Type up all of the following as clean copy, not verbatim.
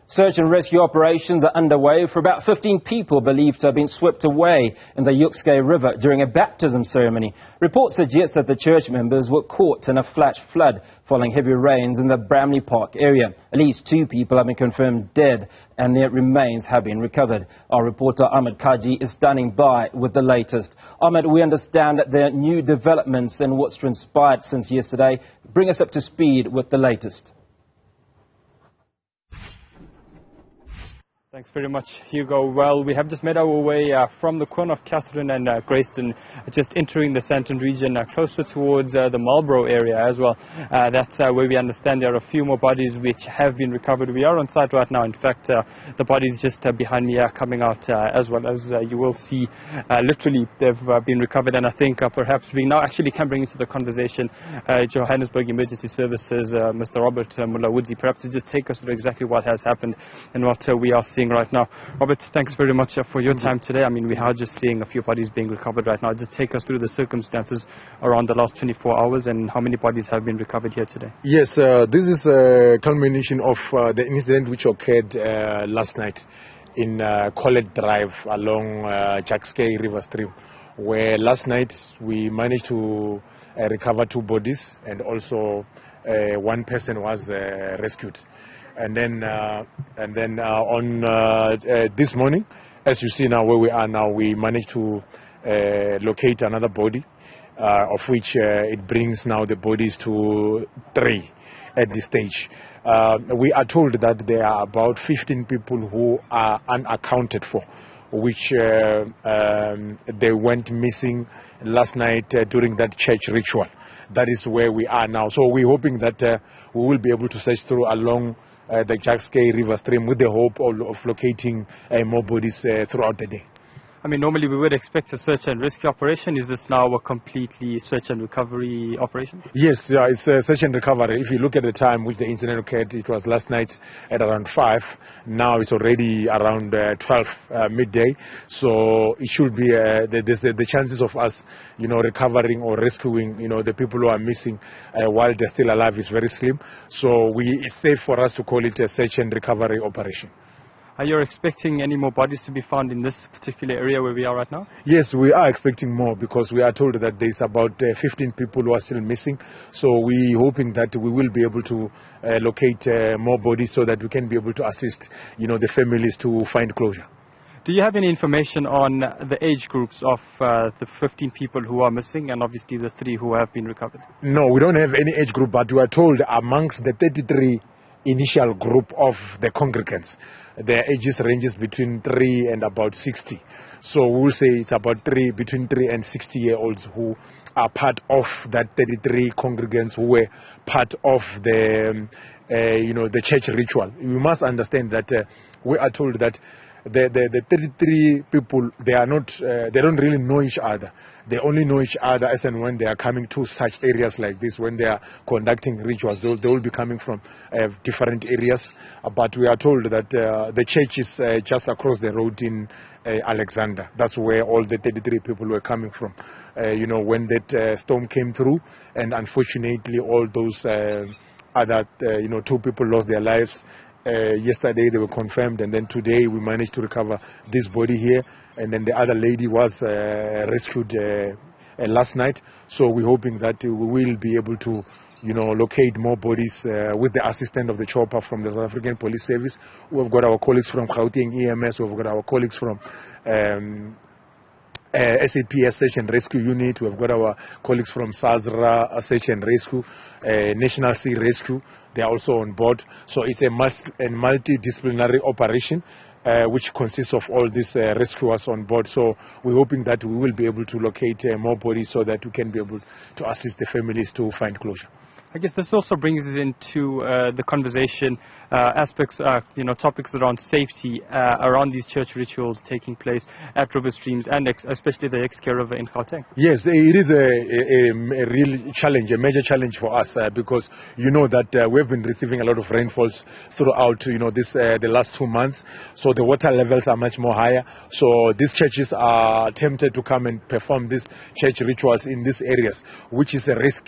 Search and rescue operations are underway for about 15 people believed to have been swept away in the Jukskei River during a baptism ceremony. Reports suggest that the church members were caught in a flash flood following heavy rains in the Bramley Park area. At least 2 people have been confirmed dead and their remains have been recovered. Our reporter Ahmed Kajee is standing by with the latest. Ahmed, we understand that there are new developments in what's transpired since yesterday. Bring us up to speed with the latest. Thanks very much, Hugo. Well, we have just made our way from the corner of Catherine and Grayston, just entering the Sandton region, closer towards the Marlborough area as well. That's where we understand there are a few more bodies which have been recovered. We are on site right now. In fact, the bodies just behind me are coming out as well, as you will see. Literally, they've been recovered, and I think perhaps we now actually can bring into the conversation Johannesburg Emergency Services, Mr. Robert Mulawudzi, perhaps to just take us through exactly what has happened and what we are seeing right now. Robert, thanks very much for your time today. I mean, we are just seeing a few bodies being recovered right now. Just take us through the circumstances around the last 24 hours and how many bodies have been recovered here today. Yes, this is a culmination of the incident which occurred last night in Collet Drive along Jukskei River Stream, where last night we managed to recover 2 bodies and also 1 person was rescued. And then on this morning, as you see now where we are now, we managed to locate another body, of which it brings now the bodies to 3 at this stage. We are told that there are about 15 people who are unaccounted for, which they went missing last night during that church ritual. That is where we are now. So we're hoping that we will be able to search through along the Jukskei River Stream with the hope of locating more bodies throughout the day. I mean, normally we would expect a search and rescue operation. Is this now a completely search and recovery operation? Yes, it's a search and recovery. If you look at the time which the incident occurred, it was last night at around 5. Now it's already around 12 midday. So it should be the chances of us, recovering or rescuing, the people who are missing while they're still alive is very slim. So it's safe for us to call it a search and recovery operation. Are you expecting any more bodies to be found in this particular area where we are right now? Yes, we are expecting more because we are told that there's about 15 people who are still missing. So we're hoping that we will be able to locate more bodies so that we can be able to assist, the families to find closure. Do you have any information on the age groups of the 15 people who are missing and obviously the 3 who have been recovered? No, we don't have any age group, but we are told amongst the 33 initial group of the congregants, their ages ranges between 3 and about 60. So we'll say it's about between 3 and 60-year-olds who are part of that 33 congregants who were part of the, the church ritual. You must understand that we are told that the 33 people, they don't really know each other. They only know each other as and when they are coming to such areas like this, when they are conducting rituals. They will be coming from different areas. But we are told that the church is just across the road in Alexander. That's where all the 33 people were coming from. When that storm came through, and unfortunately all those other 2 people lost their lives. Yesterday they were confirmed, and then today we managed to recover this body here, and then the other lady was rescued last night. So we're hoping that we will be able to locate more bodies with the assistance of the chopper from the South African Police Service. We've got our colleagues from Gauteng EMS, we've got our colleagues from SAPS Search and Rescue Unit, we've got our colleagues from SASRA Search and Rescue, National Sea Rescue. They are also on board. So it's a multidisciplinary operation which consists of all these rescuers on board. So we're hoping that we will be able to locate more bodies so that we can be able to assist the families to find closure. I guess this also brings us into the conversation aspects, topics around safety around these church rituals taking place at river streams and especially the Jukskei River in Gauteng. Yes, it is a real challenge, a major challenge for us because that we've been receiving a lot of rainfalls throughout the last 2 months. So the water levels are much more higher. So these churches are tempted to come and perform these church rituals in these areas, which is a risk.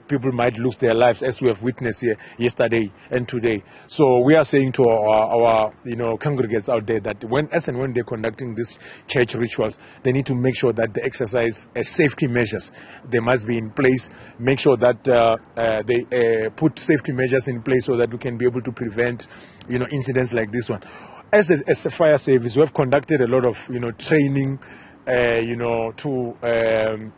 People might lose their lives, as we have witnessed here yesterday and today. So we are saying to our congregants out there that when they're conducting these church rituals, they need to make sure that they exercise safety measures. They must be in place. Make sure that they put safety measures in place so that we can be able to prevent incidents like this one. As a fire service, we have conducted a lot of training to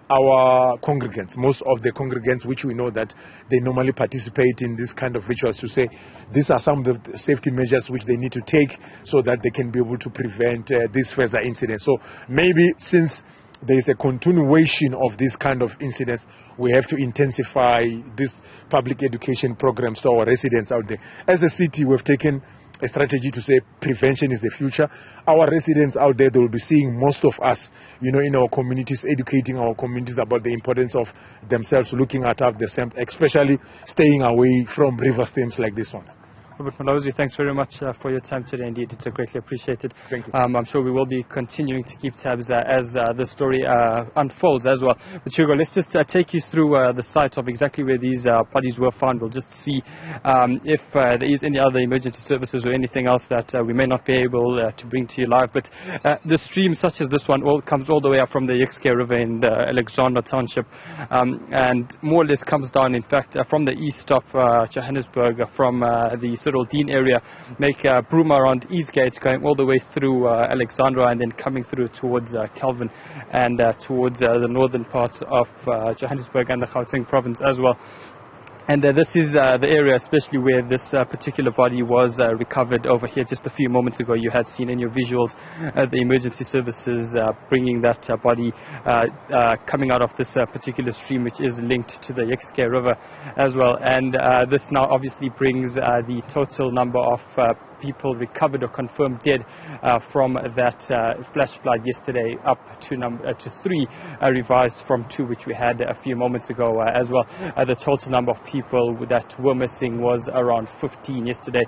our congregants, most of the congregants which we know that they normally participate in this kind of rituals, to say these are some of the safety measures which they need to take so that they can be able to prevent these further incidents. So maybe since there is a continuation of this kind of incidents, we have to intensify this public education programs to our residents out there. As a city, we've taken a strategy to say prevention is the future. Our residents out there, they will be seeing most of us, in our communities, educating our communities about the importance of themselves, looking at themselves, especially staying away from river streams like this one. Robert Malauzi, thanks very much for your time today. Indeed, it's greatly appreciated. Thank you. I'm sure we will be continuing to keep tabs as the story unfolds as well. But Hugo, let's just take you through the site of exactly where these bodies were found. We'll just see if there is any other emergency services or anything else that we may not be able to bring to you live. But the stream such as this one comes all the way up from the Jukskei River in the Alexandra Township, and more or less comes down, in fact, from the east of Johannesburg, from the Cyril Dean area, make Bruma around Eastgate, going all the way through Alexandra and then coming through towards Kelvin and towards the northern parts of Johannesburg and the Gauteng province as well. And this is the area especially where this particular body was recovered over here. Just a few moments ago you had seen in your visuals the emergency services bringing that body coming out of this particular stream, which is linked to the Jukskei River as well. And this now obviously brings the total number of people recovered or confirmed dead from that flash flood yesterday up to 3, revised from 2, which we had a few moments ago as well. The total number of people that were missing was around 15 yesterday.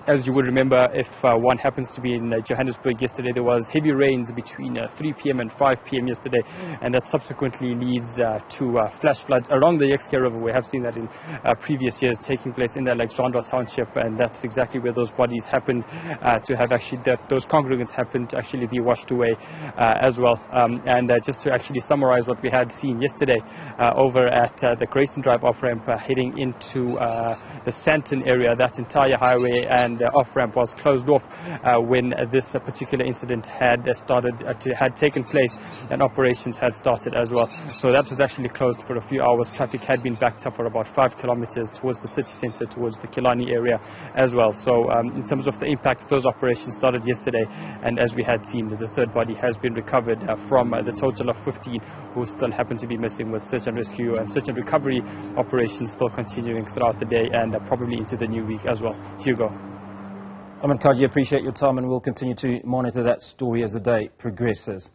As you would remember, if one happens to be in Johannesburg yesterday, there was heavy rains between 3 p.m. and 5 p.m. yesterday, and that subsequently leads to flash floods along the Jukskei River. We have seen that in previous years taking place in the Alexandra Township, and that's exactly where those bodies happened to have actually, those congregants happened to actually be washed away as well. And just to actually summarize what we had seen yesterday over at the Grayson Drive off-ramp heading into the Sandton area, that entire highway and off-ramp was closed off when this particular incident had taken place and operations had started as well. So that was actually closed for a few hours. Traffic had been backed up for about 5 kilometers towards the city center, towards the Killarney area as well. So in terms of the impact, those operations started yesterday, and as we had seen, the third body has been recovered from the total of 15 who still happen to be missing, with search and rescue and search and recovery operations still continuing throughout the day and probably into the new week as well. Hugo. Ahmed Kajee, appreciate your time, and we'll continue to monitor that story as the day progresses.